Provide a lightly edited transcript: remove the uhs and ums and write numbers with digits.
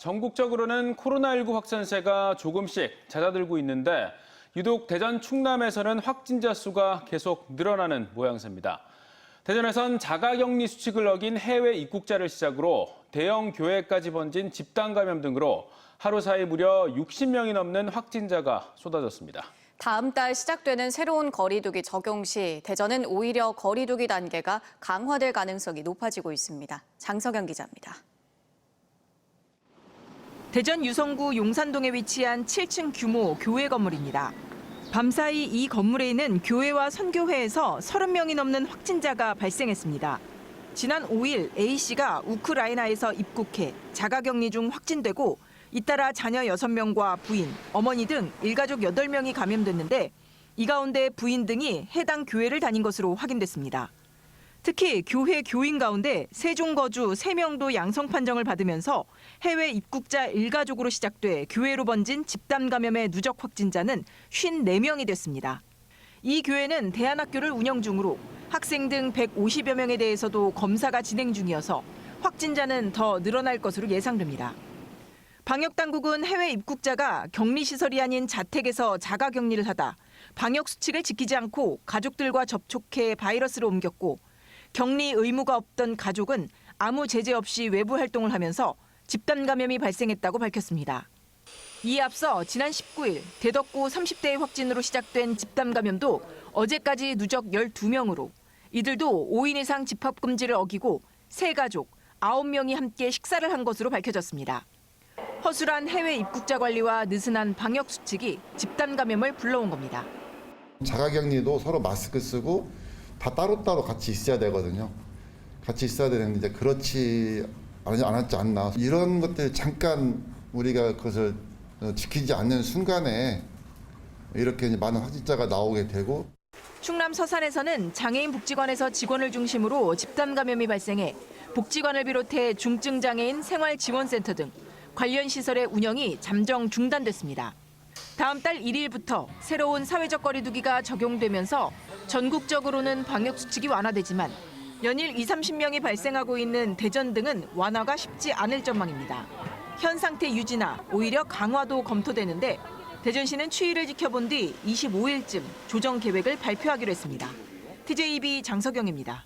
전국적으로는 코로나19 확산세가 조금씩 잦아들고 있는데 유독 대전 충남에서는 확진자 수가 계속 늘어나는 모양새입니다. 대전에선 자가격리 수칙을 어긴 해외 입국자를 시작으로 대형 교회까지 번진 집단 감염 등으로 하루 사이 무려 60명이 넘는 확진자가 쏟아졌습니다. 다음 달 시작되는 새로운 거리두기 적용 시 대전은 오히려 거리두기 단계가 강화될 가능성이 높아지고 있습니다. 장석영 기자입니다. 대전 유성구 용산동에 위치한 7층 규모 교회 건물입니다. 밤사이 이 건물에 있는 교회와 선교회에서 30명이 넘는 확진자가 발생했습니다. 지난 5일 A씨가 우크라이나에서 입국해 자가격리 중 확진되고 잇따라 자녀 6명과 부인, 어머니 등 일가족 8명이 감염됐는데 이 가운데 부인 등이 해당 교회를 다닌 것으로 확인됐습니다. 특히 교회 교인 가운데 세종 거주 3명도 양성 판정을 받으면서 해외 입국자 일가족으로 시작돼 교회로 번진 집단 감염의 누적 확진자는 54명이 됐습니다. 이 교회는 대안학교를 운영 중으로 학생 등 150여 명에 대해서도 검사가 진행 중이어서 확진자는 더 늘어날 것으로 예상됩니다. 방역당국은 해외 입국자가 격리시설이 아닌 자택에서 자가격리를 하다 방역 수칙을 지키지 않고 가족들과 접촉해 바이러스를 옮겼고 격리 의무가 없던 가족은 아무 제재 없이 외부 활동을 하면서 집단 감염이 발생했다고 밝혔습니다. 이에 앞서 지난 19일 대덕구 30대의 확진으로 시작된 집단 감염도 어제까지 누적 12명으로 이들도 5인 이상 집합 금지를 어기고 세 가족 9명이 함께 식사를 한 것으로 밝혀졌습니다. 허술한 해외 입국자 관리와 느슨한 방역 수칙이 집단 감염을 불러온 겁니다. 자가격리도 서로 마스크 쓰고 다 따로따로 같이 있어야 되거든요. 같이 있어야 되는데 이제 그렇지 않았지 않나. 이런 것들 잠깐 우리가 그것을 지키지 않는 순간에 이렇게 많은 확진자가 나오게 되고. 충남 서산에서는 장애인 복지관에서 직원을 중심으로 집단 감염이 발생해 복지관을 비롯해 중증장애인 생활지원센터 등 관련 시설의 운영이 잠정 중단됐습니다. 다음 달 1일부터 새로운 사회적 거리두기가 적용되면서 전국적으로는 방역 수칙이 완화되지만 연일 20-30명이 발생하고 있는 대전 등은 완화가 쉽지 않을 전망입니다. 현 상태 유지나 오히려 강화도 검토되는데 대전시는 추이를 지켜본 뒤 25일쯤 조정 계획을 발표하기로 했습니다. TJB 장석영입니다.